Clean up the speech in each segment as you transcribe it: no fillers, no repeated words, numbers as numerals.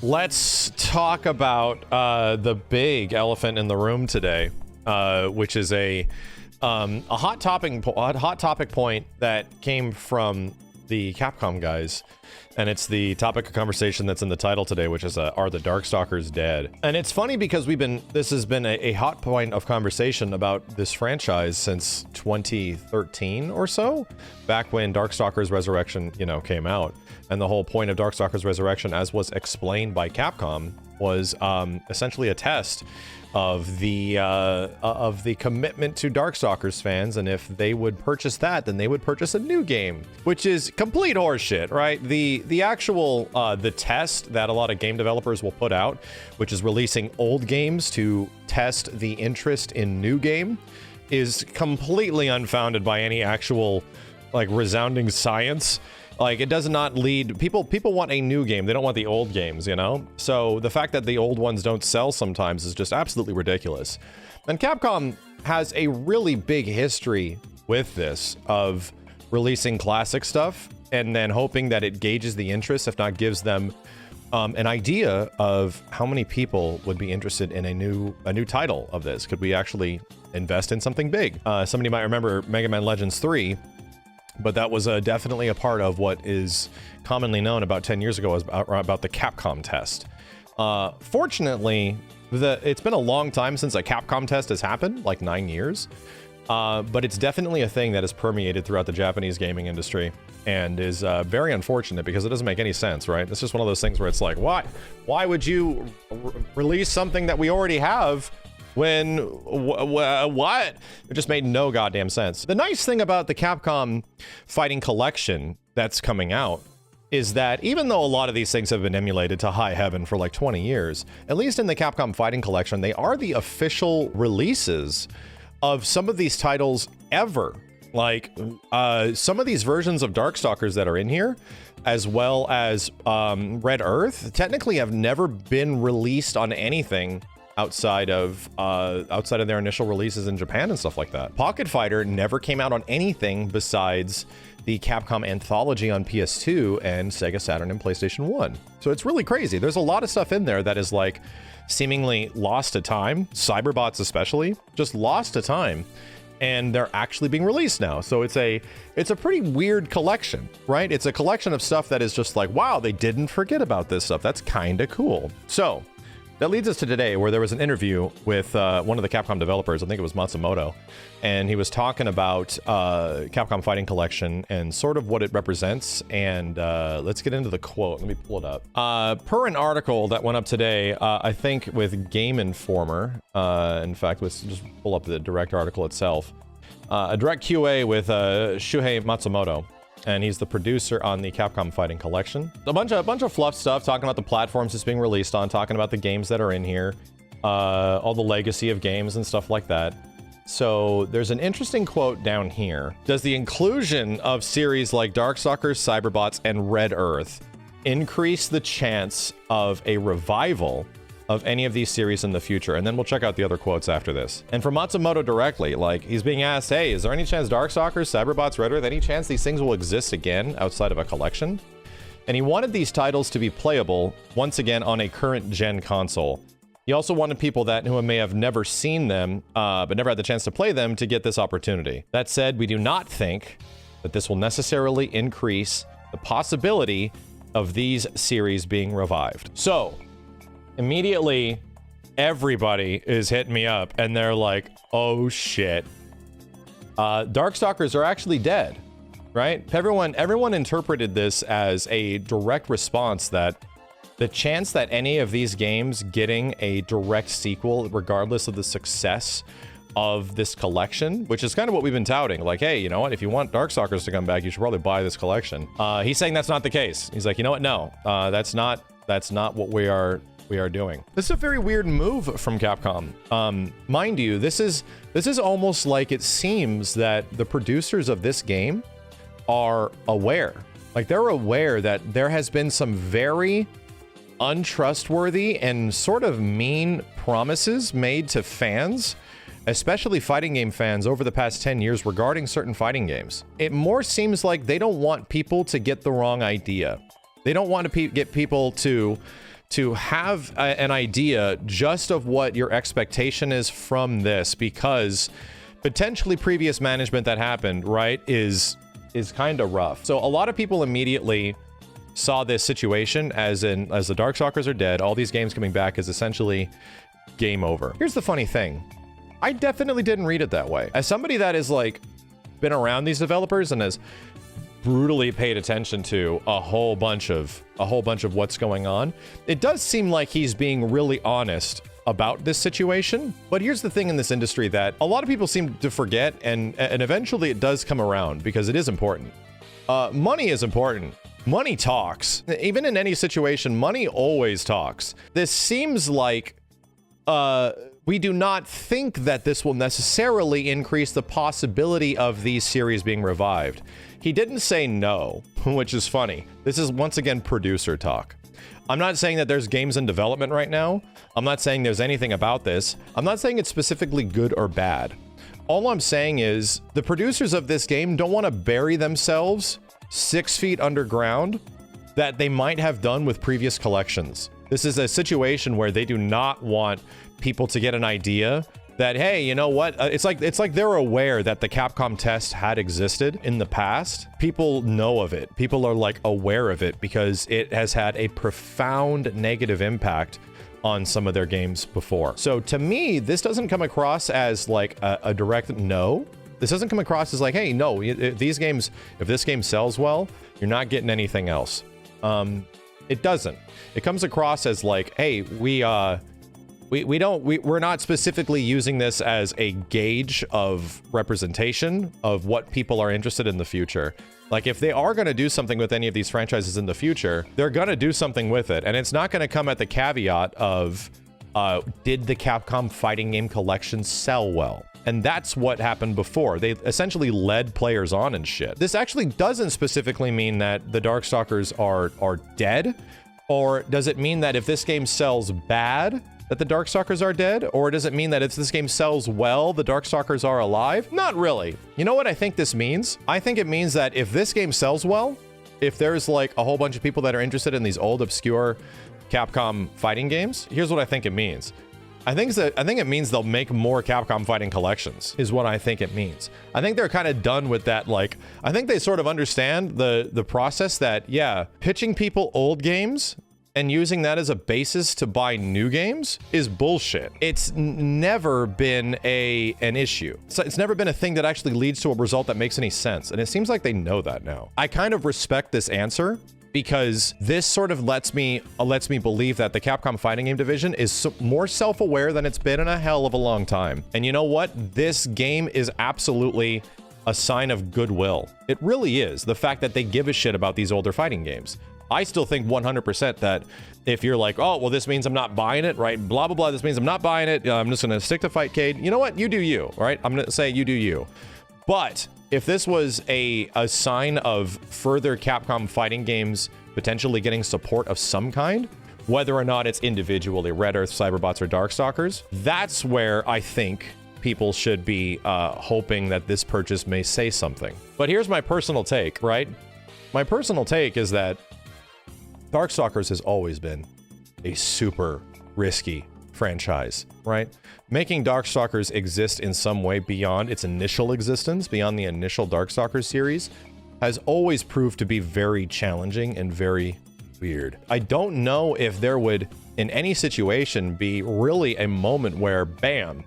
Let's talk about the big elephant in the room today, which is a hot topic point that came from the Capcom guys, and it's the topic of conversation that's in the title today, which is are the Darkstalkers dead? And it's funny because this has been a hot point of conversation about this franchise since 2013 or so, back when Darkstalkers Resurrection, came out. And the whole point of Darkstalkers Resurrection, as was explained by Capcom, was essentially a test of the commitment to Darkstalkers fans, and if they would purchase that, then they would purchase a new game, which is complete horseshit, right? The actual the test that a lot of game developers will put out, which is releasing old games to test the interest in new game, is completely unfounded by any actual resounding science. It does not lead people want a new game. They don't want the old games, So the fact that the old ones don't sell sometimes is just absolutely ridiculous. And Capcom has a really big history with this, of releasing classic stuff and then hoping that it gauges the interest, if not gives them an idea of how many people would be interested in a new title of this. Could we actually invest in something big? Somebody might remember Mega Man Legends 3. But that was definitely a part of what is commonly known about 10 years ago as about the Capcom test. Fortunately, it's been a long time since a Capcom test has happened, like 9 years. But it's definitely a thing that has permeated throughout the Japanese gaming industry, and is very unfortunate because it doesn't make any sense, right? It's just one of those things where it's like, why would you release something that we already have when what? It just made no goddamn sense. The nice thing about the Capcom Fighting Collection that's coming out is that even though a lot of these things have been emulated to high heaven for like 20 years, at least in the Capcom Fighting Collection, they are the official releases of some of these titles ever. Some of these versions of Darkstalkers that are in here, as well as Red Earth, technically have never been released on anything outside of their initial releases in Japan and stuff like that. Pocket Fighter never came out on anything besides the Capcom Anthology on PS2 and Sega Saturn and PlayStation 1. So it's really crazy. There's a lot of stuff in there that is seemingly lost to time, Cyberbots especially, just lost to time, and they're actually being released now. So it's a pretty weird collection, right? It's a collection of stuff that is just wow, they didn't forget about this stuff. That's kind of cool. So that leads us to today, where there was an interview with one of the Capcom developers, I think it was Matsumoto, and he was talking about Capcom Fighting Collection and sort of what it represents, and let's get into the quote. Let me pull it up. Per an article that went up today, I think with Game Informer, in fact, let's just pull up the direct article itself, a direct QA with Shuhei Matsumoto. And he's the producer on the Capcom Fighting Collection. A bunch of fluff stuff, talking about the platforms it's being released on, talking about the games that are in here, all the legacy of games and stuff like that. So there's an interesting quote down here. Does the inclusion of series like Darkstalkers, Cyberbots, and Red Earth increase the chance of a revival of any of these series in the future? And then we'll check out the other quotes after this. And for Matsumoto directly, he's being asked, hey, is there any chance Darkstalkers, Cyberbots, Red Earth, any chance these things will exist again outside of a collection? And he wanted these titles to be playable once again on a current gen console. He also wanted people who may have never seen them, but never had the chance to play them, to get this opportunity. That said, we do not think that this will necessarily increase the possibility of these series being revived. So immediately, everybody is hitting me up, and they're like, oh shit. Darkstalkers are actually dead, right? Everyone interpreted this as a direct response that the chance that any of these games getting a direct sequel, regardless of the success of this collection, which is kind of what we've been touting, hey, you know what? If you want Darkstalkers to come back, you should probably buy this collection. He's saying that's not the case. He's like, you know what? No, that's not what we are doing. This is a very weird move from Capcom. Mind you, this is almost like it seems that the producers of this game are aware. They're aware that there has been some very untrustworthy and sort of mean promises made to fans, especially fighting game fans, over the past 10 years regarding certain fighting games. It more seems like they don't want people to get the wrong idea. They don't want to get people to have an idea just of what your expectation is from this, because potentially previous management that happened, right, is kind of rough. So a lot of people immediately saw this situation as the Darkstalkers are dead, all these games coming back is essentially game over. Here's the funny thing. I definitely didn't read it that way. As somebody that is like been around these developers and has brutally paid attention to a whole bunch of what's going on, it does seem like he's being really honest about this situation. But here's the thing in this industry that a lot of people seem to forget, and eventually it does come around because it is important. Money is important. Money talks. Even in any situation, money always talks. This seems like we do not think that this will necessarily increase the possibility of these series being revived. He didn't say no, which is funny. This is once again producer talk. I'm not saying that there's games in development right now. I'm not saying there's anything about this. I'm not saying it's specifically good or bad. All I'm saying is the producers of this game don't want to bury themselves 6 feet underground that they might have done with previous collections. This is a situation where they do not want people to get an idea that, hey, you know what? It's like they're aware that the Capcom test had existed in the past. People know of it. People are like aware of it because it has had a profound negative impact on some of their games before. So to me, this doesn't come across as like a direct no. This doesn't come across as like, hey, no, if this game sells well, you're not getting anything else. It doesn't. It comes across as like, hey, we're not specifically using this as a gauge of representation of what people are interested in the future. Like, if they are going to do something with any of these franchises in the future, they're going to do something with it. And it's not going to come at the caveat of, did the Capcom Fighting Game Collection sell well? And that's what happened before. They essentially led players on and shit. This actually doesn't specifically mean that the Darkstalkers are dead. Or does it mean that if this game sells bad, that the Darkstalkers are dead? Or does it mean that if this game sells well, the Darkstalkers are alive? Not really. You know what I think this means? I think it means that if this game sells well, if there's like a whole bunch of people that are interested in these old, obscure Capcom fighting games, here's what I think it means. I think it means they'll make more Capcom Fighting Collections, is what I think it means. I think they're kind of done with that. Like, I think they sort of understand the process that, yeah, pitching people old games and using that as a basis to buy new games is bullshit. It's never been an issue. So it's never been a thing that actually leads to a result that makes any sense. And it seems like they know that now. I kind of respect this answer, because this sort of lets me believe that the Capcom Fighting Game division is more self-aware than it's been in a hell of a long time. And you know what? This game is absolutely a sign of goodwill. It really is. The fact that they give a shit about these older fighting games. I still think 100% that if you're like, oh, well, this means I'm not buying it, right? Blah, blah, blah. This means I'm not buying it. I'm just going to stick to Fightcade. You know what? You do you, right? I'm going to say you do you. But if this was a sign of further Capcom fighting games potentially getting support of some kind, whether or not it's individually Red Earth, Cyberbots, or Darkstalkers, that's where I think people should be hoping that this purchase may say something. But here's my personal take, right? My personal take is that Darkstalkers has always been a super risky franchise, right? Making Darkstalkers exist in some way beyond its initial existence, beyond the initial Darkstalkers series, has always proved to be very challenging and very weird. I don't know if there would, in any situation, be really a moment where, bam,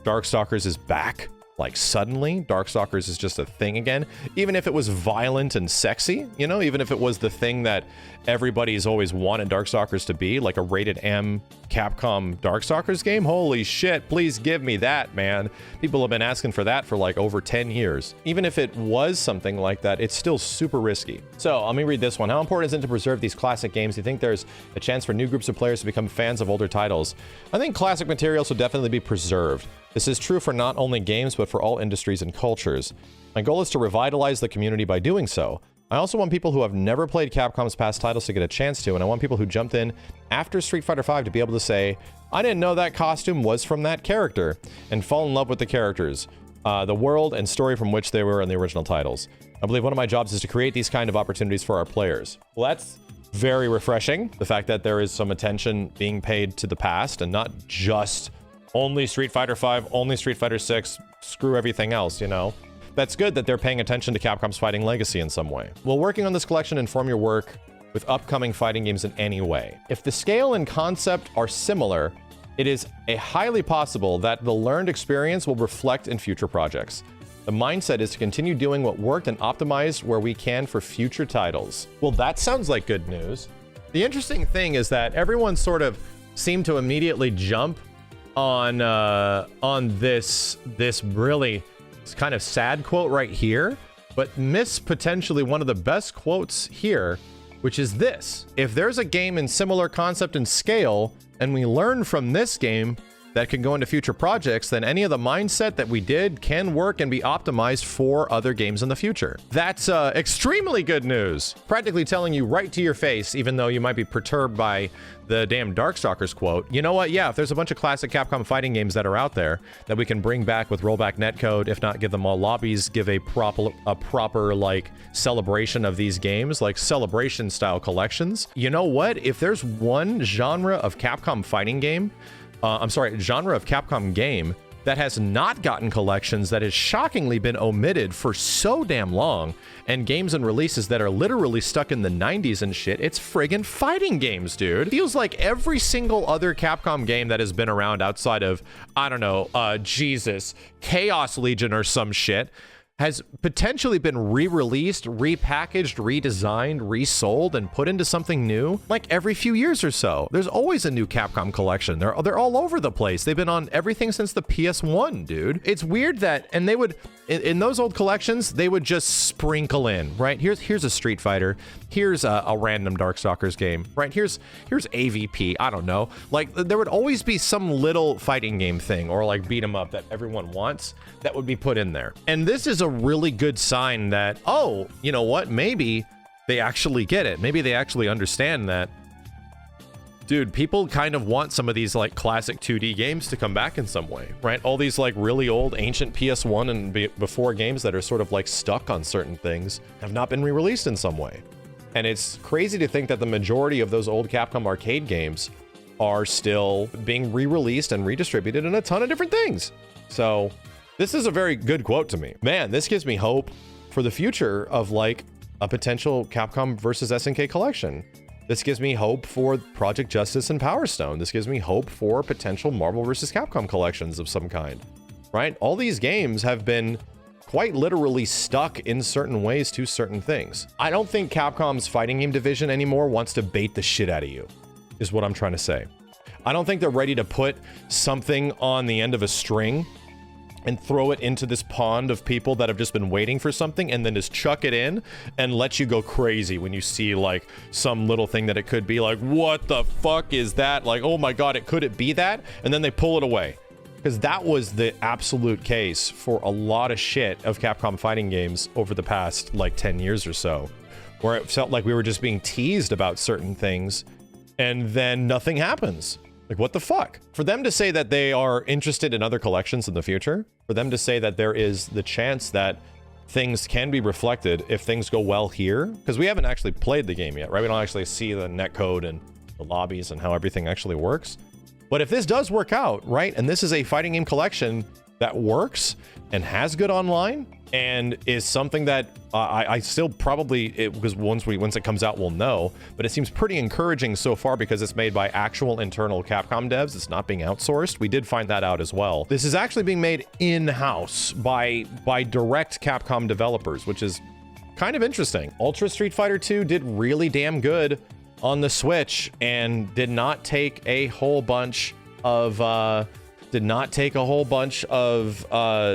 Darkstalkers is back. Like, suddenly, Darkstalkers is just a thing again. Even if it was violent and sexy, you know, even if it was the thing that everybody's always wanted Darkstalkers to be, like a rated M Capcom Darkstalkers game. Holy shit, please give me that, man. People have been asking for that for like over 10 years. Even if it was something like that, it's still super risky. So let me read this one. How important is it to preserve these classic games? Do you think there's a chance for new groups of players to become fans of older titles? I think classic materials will definitely be preserved. This is true for not only games, but for all industries and cultures. My goal is to revitalize the community by doing so. I also want people who have never played Capcom's past titles to get a chance to, and I want people who jumped in after Street Fighter V to be able to say, I didn't know that costume was from that character, and fall in love with the characters, the world and story from which they were in the original titles. I believe one of my jobs is to create these kind of opportunities for our players. Well, that's very refreshing. The fact that there is some attention being paid to the past and not just only Street Fighter V, only Street Fighter 6, screw everything else, you know? That's good that they're paying attention to Capcom's fighting legacy in some way. Will working on this collection inform your work with upcoming fighting games in any way? If the scale and concept are similar, it is highly possible that the learned experience will reflect in future projects. The mindset is to continue doing what worked and optimize where we can for future titles. Well, that sounds like good news. The interesting thing is that everyone sort of seemed to immediately jump on this really kind of sad quote right here, but miss potentially one of the best quotes here, which is this: if there's a game in similar concept and scale, and we learn from this game that can go into future projects, then any of the mindset that we did can work and be optimized for other games in the future. That's extremely good news. Practically telling you right to your face, even though you might be perturbed by the damn Darkstalkers quote. You know what? Yeah, if there's a bunch of classic Capcom fighting games that are out there that we can bring back with rollback netcode, if not give them all lobbies, give a proper like celebration of these games, like celebration style collections. You know what? If there's one genre of Capcom fighting game, genre of Capcom game that has not gotten collections, that has shockingly been omitted for so damn long, and games and releases that are literally stuck in the 90s and shit, it's friggin' fighting games, dude. It feels like every single other Capcom game that has been around outside of, I don't know, Chaos Legion or some shit, has potentially been re-released, repackaged, redesigned, resold, and put into something new like every few years or so. There's always a new Capcom collection. They're all over the place. They've been on everything since the PS1, dude. It's weird that, and they would, in those old collections, they would just sprinkle in, right? Here's a Street Fighter. Here's a random Darkstalkers game, right? Here's AVP, I don't know. Like, there would always be some little fighting game thing or like beat 'em up that everyone wants that would be put in there. And this is a really good sign that, oh, you know what? Maybe they actually get it. Maybe they actually understand that, dude, people kind of want some of these like classic 2D games to come back in some way, right? All these like really old ancient PS1 and before games that are sort of like stuck on certain things have not been re-released in some way. And it's crazy to think that the majority of those old Capcom arcade games are still being re-released and redistributed in a ton of different things. So this is a very good quote to me. Man, this gives me hope for the future of like a potential Capcom versus SNK collection. This gives me hope for Project Justice and Power Stone. This gives me hope for potential Marvel vs. Capcom collections of some kind, right? All these games have been quite literally stuck in certain ways to certain things. I don't think Capcom's fighting game division anymore wants to bait the shit out of you, is what I'm trying to say. I don't think they're ready to put something on the end of a string and throw it into this pond of people that have just been waiting for something, and then just chuck it in and let you go crazy when you see like some little thing that it could be. Like, what the fuck is that? Like, oh my god, could it be that? And then they pull it away. Because that was the absolute case for a lot of shit of Capcom fighting games over the past like 10 years or so, where it felt like we were just being teased about certain things and then nothing happens. Like, what the fuck? For them to say that they are interested in other collections in the future, for them to say that there is the chance that things can be reflected if things go well here, because we haven't actually played the game yet, right? We don't actually see the netcode and the lobbies and how everything actually works. But if this does work out, right, and this is a fighting game collection that works and has good online and is something that I still probably, because once it comes out, we'll know, but it seems pretty encouraging so far because it's made by actual internal Capcom devs. It's not being outsourced. We did find that out as well. This is actually being made in-house by direct Capcom developers, which is kind of interesting. Ultra Street Fighter 2 did really damn good on the Switch and did not take a whole bunch of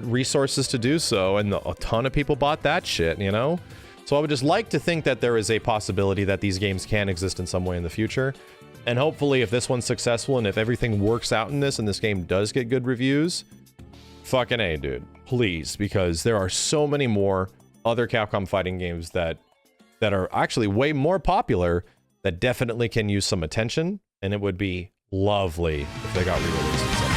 resources to do so, and a ton of people bought that shit, you know? So I would just like to think that there is a possibility that these games can exist in some way in the future. And hopefully if this one's successful and if everything works out in this and this game does get good reviews, fucking A, dude. Please, because there are so many more other Capcom fighting games that that are actually way more popular that definitely can use some attention, and it would be lovely if they got re-released.